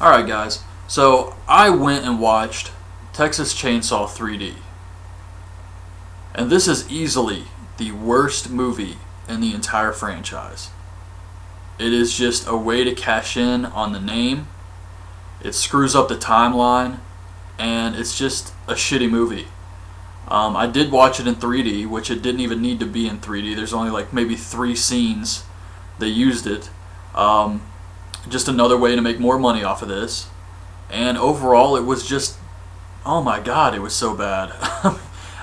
Alright, guys. So, I went and watched Texas Chainsaw 3D. And this is easily the worst movie in the entire franchise. It is just a way to cash in on the name. It screws up the timeline. And it's just a shitty movie. I did watch it in 3D, which it didn't even need to be in 3D. There's only like maybe 3 scenes they used it. Just another way to make more money off of this. And overall, it was just, oh my god, it was so bad.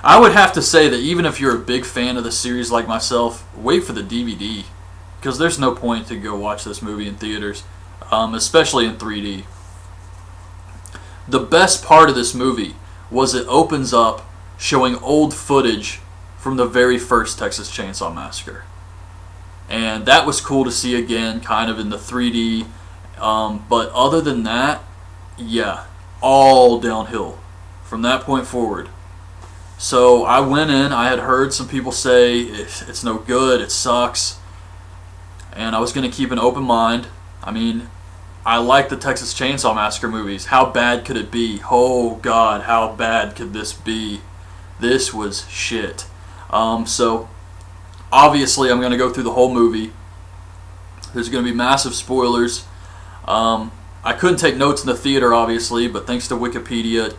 I would have to say that even if you're a big fan of the series like myself, wait for the DVD. Because there's no point to go watch this movie in theaters, especially in 3D. The best part of this movie was it opens up showing old footage from the very first Texas Chainsaw Massacre. And that was cool to see again, kind of in the 3D. But other than that, yeah, all downhill from that point forward. So I went in, I had heard some people say it's no good, it sucks. And I was going to keep an open mind. I mean, I like the Texas Chainsaw Massacre movies. How bad could it be? Oh god, how bad could this be? This was shit. So, obviously I'm going to go through the whole movie. There's going to be massive spoilers. I couldn't take notes in the theater, obviously, but thanks to Wikipedia, it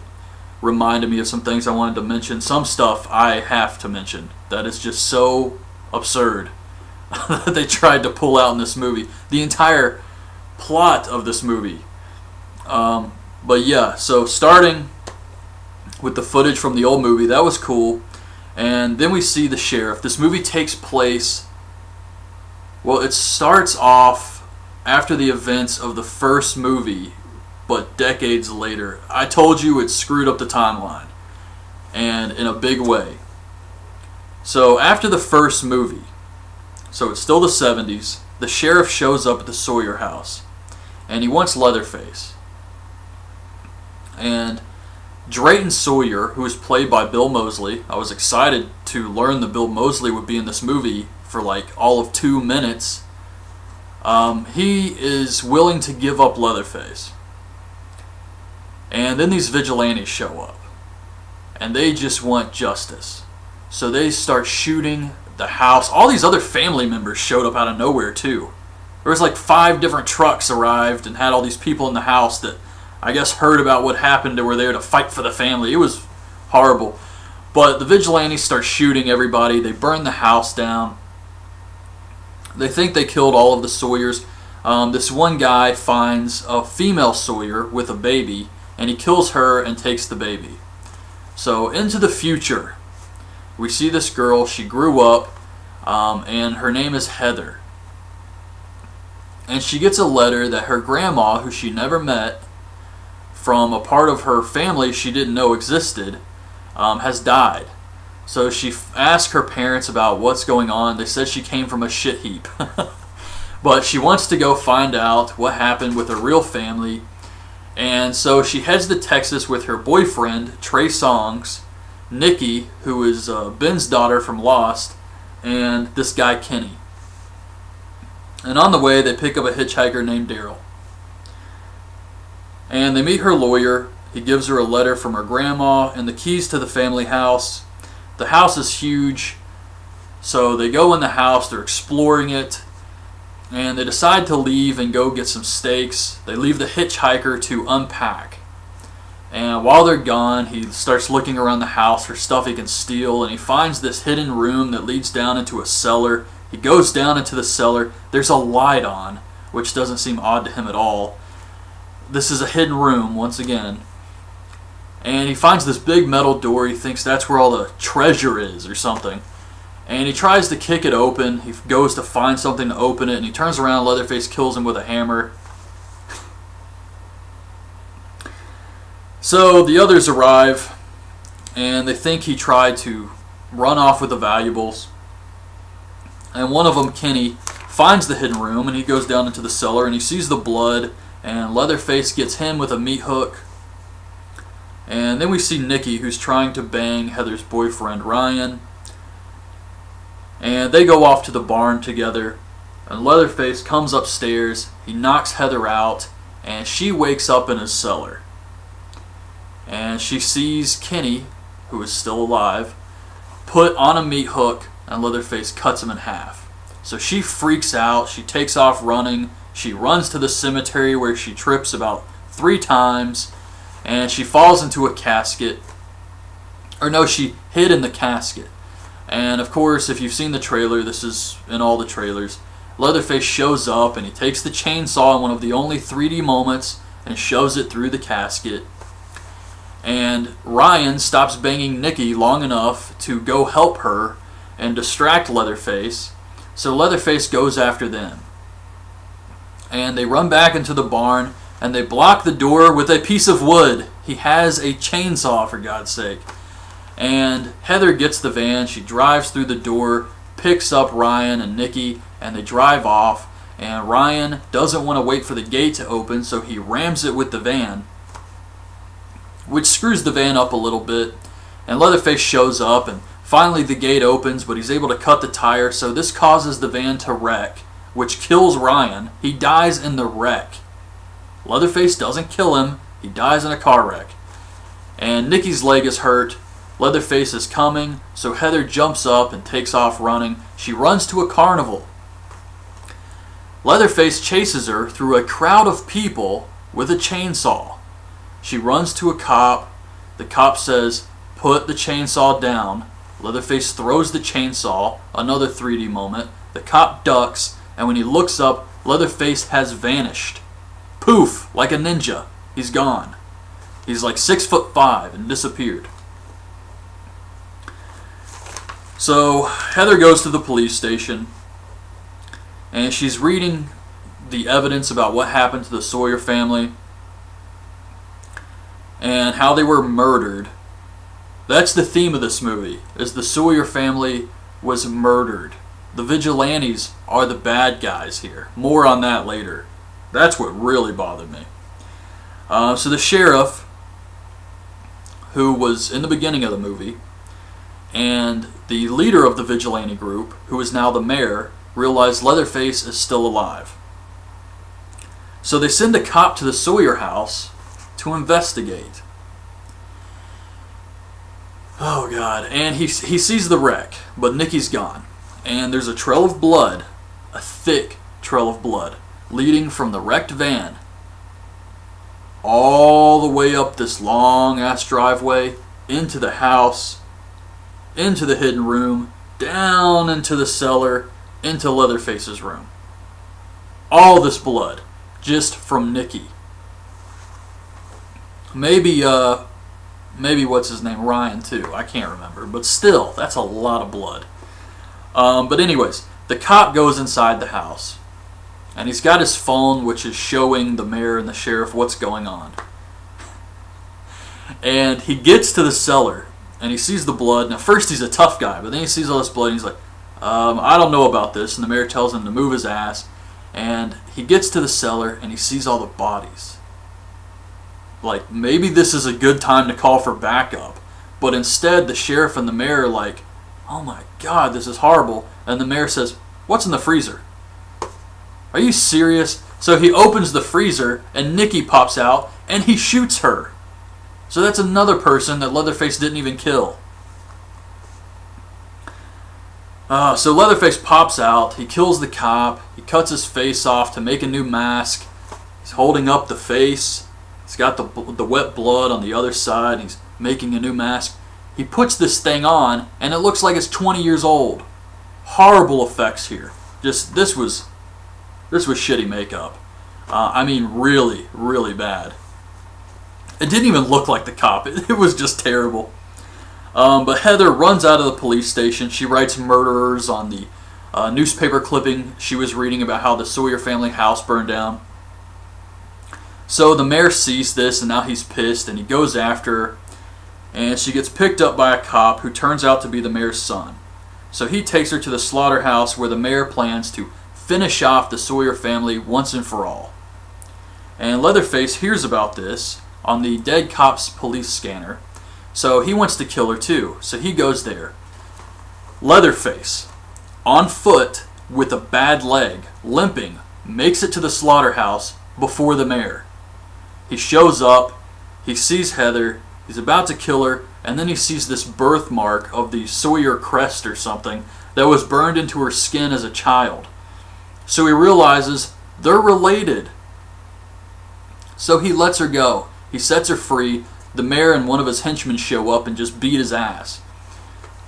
reminded me of some things I wanted to mention. Some stuff I have to mention. That is just so absurd that they tried to pull out in this movie. The entire plot of this movie. But yeah, so starting with the footage from the old movie, that was cool. And then we see the sheriff. This movie takes place, well, it starts off after the events of the first movie, but decades later. I told you it screwed up the timeline, and in a big way. So after the first movie, so it's still the 70s, the sheriff shows up at the Sawyer house, and he wants Leatherface. And Drayton Sawyer, who is played by Bill Moseley, I was excited to learn that Bill Moseley would be in this movie for like all of 2 minutes. He is willing to give up Leatherface. And then these vigilantes show up, and they just want justice. So they start shooting the house. All these other family members showed up out of nowhere too. There was like 5 different trucks arrived and had all these people in the house that I guess heard about what happened and were there to fight for the family. It was horrible. But the vigilantes start shooting everybody. They burn the house down. They think they killed all of the Sawyers. This one guy finds a female Sawyer with a baby, and he kills her and takes the baby. So into the future, we see this girl. She grew up, and her name is Heather. And she gets a letter that her grandma, who she never met, from a part of her family she didn't know existed, has died. So she asked her parents about what's going on. They said she came from a shit heap. But she wants to go find out what happened with her real family. And so she heads to Texas with her boyfriend, Trey Songz, Nikki, who is Ben's daughter from Lost, and this guy Kenny. And on the way, they pick up a hitchhiker named Daryl. And they meet her lawyer. He gives her a letter from her grandma and the keys to the family house. The house is huge. So they go in the house, they're exploring it, and they decide to leave and go get some steaks. They leave the hitchhiker to unpack. And while they're gone, he starts looking around the house for stuff he can steal, and he finds this hidden room that leads down into a cellar. He goes down into the cellar. There's a light on, which doesn't seem odd to him at all. This is a hidden room, once again. And he finds this big metal door. He thinks that's where all the treasure is or something. And he tries to kick it open. He goes to find something to open it, and he turns around. Leatherface kills him with a hammer. So the others arrive, and they think he tried to run off with the valuables. And one of them, Kenny, finds the hidden room, and he goes down into the cellar, and he sees the blood, and Leatherface gets him with a meat hook. And then we see Nikki, who's trying to bang Heather's boyfriend, Ryan. And they go off to the barn together. And Leatherface comes upstairs. He knocks Heather out. and she wakes up in his cellar. And she sees Kenny, who is still alive, put on a meat hook, and Leatherface cuts him in half. So she freaks out, she takes off running, she runs to the cemetery where she trips about 3 times, and she falls into a casket. Or no, she hid in the casket. And of course, if you've seen the trailer, this is in all the trailers, Leatherface shows up and he takes the chainsaw in one of the only 3D moments and shoves it through the casket. And Ryan stops banging Nikki long enough to go help her and distract Leatherface. So Leatherface goes after them. And they run back into the barn and they block the door with a piece of wood. He has a chainsaw, for God's sake. And Heather gets the van, she drives through the door, picks up Ryan and Nikki, and they drive off. And Ryan doesn't want to wait for the gate to open, so he rams it with the van, which screws the van up a little bit. And Leatherface shows up, and finally the gate opens, but he's able to cut the tire, so this causes the van to wreck, which kills Ryan. He dies in the wreck. Leatherface doesn't kill him, he dies in a car wreck. And Nikki's leg is hurt. Leatherface is coming, so Heather jumps up and takes off running. She runs to a carnival. Leatherface chases her through a crowd of people with a chainsaw. She runs to a cop. The cop says, "Put the chainsaw down." Leatherface throws the chainsaw, another 3D moment. The cop ducks, and when he looks up, Leatherface has vanished. Poof, like a ninja. He's gone. He's like 6'5" and disappeared. So Heather goes to the police station, and she's reading the evidence about what happened to the Sawyer family and how they were murdered. That's the theme of this movie, is the Sawyer family was murdered. The vigilantes are the bad guys here. More on that later. That's what really bothered me. So the sheriff, who was in the beginning of the movie, and the leader of the vigilante group, who is now the mayor, realize Leatherface is still alive. So they send a cop to the Sawyer house to investigate. Oh God, and he sees the wreck, but Nikki's gone. And there's a trail of blood, a thick trail of blood, leading from the wrecked van all the way up this long ass driveway, into the house, into the hidden room, down into the cellar, into Leatherface's room. All this blood, just from Nikki. Maybe what's his name, Ryan too, I can't remember, but still, that's a lot of blood. But anyways, the cop goes inside the house, and he's got his phone, which is showing the mayor and the sheriff what's going on. And he gets to the cellar, and he sees the blood. Now, first he's a tough guy, but then he sees all this blood, and he's like, I don't know about this. And the mayor tells him to move his ass. And he gets to the cellar, and he sees all the bodies. Like, maybe this is a good time to call for backup. But instead, the sheriff and the mayor are like, "Oh my God, this is horrible." And the mayor says, "What's in the freezer?" Are you serious? So he opens the freezer, and Nikki pops out, and he shoots her. So that's another person that Leatherface didn't even kill. So Leatherface pops out, he kills the cop, he cuts his face off to make a new mask. He's holding up the face, he's got the wet blood on the other side, he's making a new mask. He puts this thing on, and it looks like it's 20 years old. Horrible effects here. Just, this was shitty makeup. I mean, really, really bad. It didn't even look like the cop. It was just terrible. But Heather runs out of the police station. She writes murderers on the newspaper clipping she was reading about how the Sawyer family house burned down. So the mayor sees this, and now he's pissed, and he goes after her. And she gets picked up by a cop who turns out to be the mayor's son. So he takes her to the slaughterhouse where the mayor plans to finish off the Sawyer family once and for all. And Leatherface hears about this on the dead cop's police scanner, so he wants to kill her too. So he goes there. Leatherface, on foot with a bad leg, limping, makes it to the slaughterhouse before the mayor. He shows up, he sees Heather, he's about to kill her, and then he sees this birthmark of the Sawyer crest or something that was burned into her skin as a child. So he realizes they're related. So he lets her go. He sets her free. The mayor and one of his henchmen show up and just beat his ass.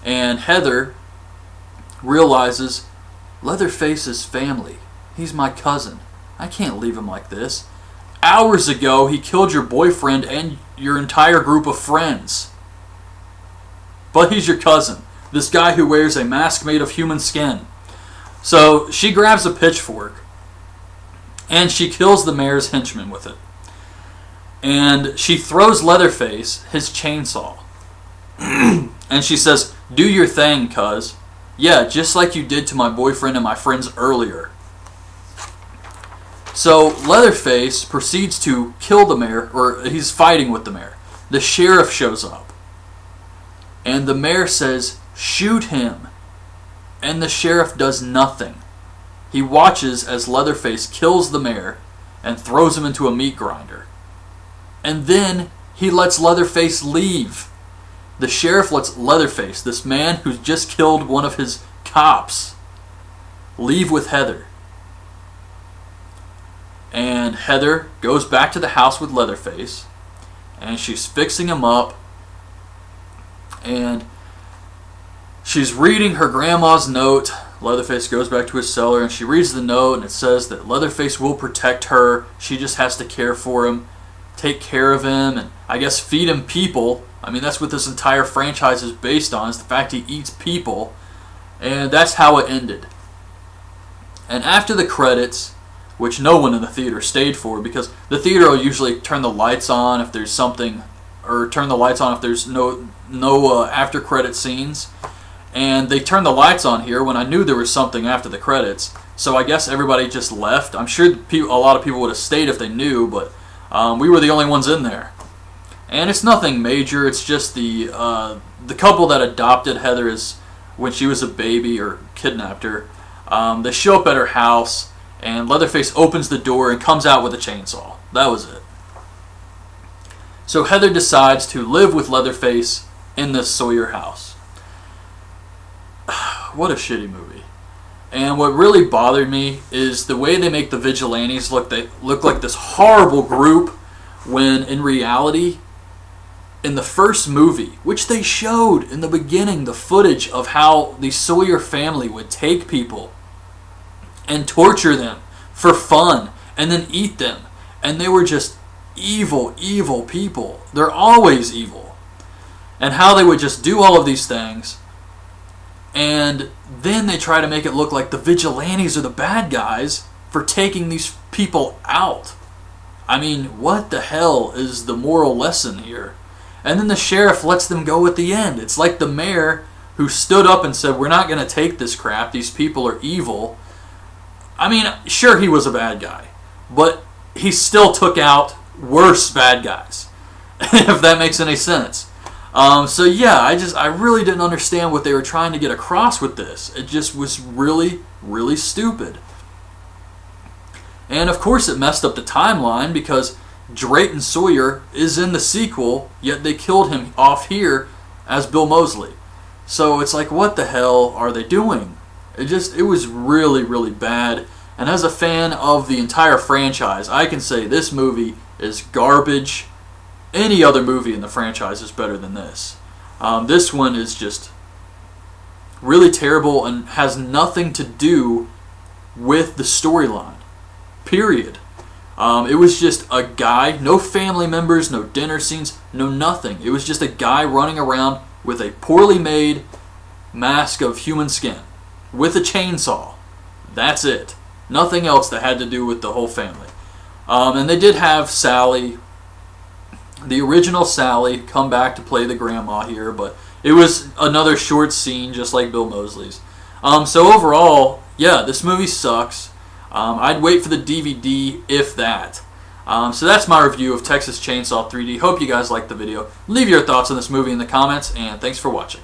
And Heather realizes Leatherface is family. He's my cousin. I can't leave him like this. Hours ago, he killed your boyfriend and your entire group of friends. But he's your cousin. This guy who wears a mask made of human skin. So she grabs a pitchfork and she kills the mayor's henchman with it. And she throws Leatherface his chainsaw. And she says, "Do your thing, cuz. Yeah, just like you did to my boyfriend and my friends earlier." So Leatherface proceeds to kill the mayor, or he's fighting with the mayor. The sheriff shows up. And the mayor says, "Shoot him." And the sheriff does nothing. He watches as Leatherface kills the mayor and throws him into a meat grinder. And then he lets Leatherface leave. The sheriff lets Leatherface, this man who's just killed one of his cops, leave with Heather. And Heather goes back to the house with Leatherface, and she's fixing him up, and she's reading her grandma's note. Leatherface goes back to his cellar, and she reads the note, and it says that Leatherface will protect her. She just has to care for him, take care of him, and I guess feed him people. I mean, that's what this entire franchise is based on, is the fact he eats people. And that's how it ended. And after the credits, which no one in the theater stayed for, because the theater will usually turn the lights on if there's something, or turn the lights on if there's no after credit scenes. And they turned the lights on here when I knew there was something after the credits. So I guess everybody just left. I'm sure a lot of people would have stayed if they knew, but we were the only ones in there. And it's nothing major. It's just the couple that adopted Heather when she was a baby, or kidnapped her. They show up at her house, and Leatherface opens the door and comes out with a chainsaw. That was it. So Heather decides to live with Leatherface in this Sawyer house. What a shitty movie. And what really bothered me is the way they make the vigilantes look. They look like this horrible group, when in reality, in the first movie, which they showed in the beginning, the footage of how the Sawyer family would take people and torture them for fun and then eat them. And they were just evil, evil people. They're always evil. And how they would just do all of these things, and then they try to make it look like the vigilantes are the bad guys for taking these people out. I mean, what the hell is the moral lesson here? And then the sheriff lets them go at the end. It's like the mayor who stood up and said, "We're not going to take this crap. These people are evil." I mean, sure, he was a bad guy, but he still took out worse bad guys, if that makes any sense. So yeah, I really didn't understand what they were trying to get across with this. It just was really, really stupid. And of course it messed up the timeline, because Drayton Sawyer is in the sequel, yet they killed him off here as Bill Moseley. So it's like, what the hell are they doing? It was really, really bad. And as a fan of the entire franchise, I can say this movie is garbage. Any other movie in the franchise is better than this. This one is just really terrible and has nothing to do with the storyline. Period. It was just a guy, no family members, no dinner scenes, no nothing. It was just a guy running around with a poorly made mask of human skin with a chainsaw. That's it. Nothing else that had to do with the whole family. And they did have Sally, the original Sally, come back to play the grandma here, but it was another short scene just like Bill Moseley's. So overall, yeah, this movie sucks. I'd wait for the DVD, if that. So that's my review of Texas Chainsaw 3D. Hope you guys liked the video. Leave your thoughts on this movie in the comments, and thanks for watching.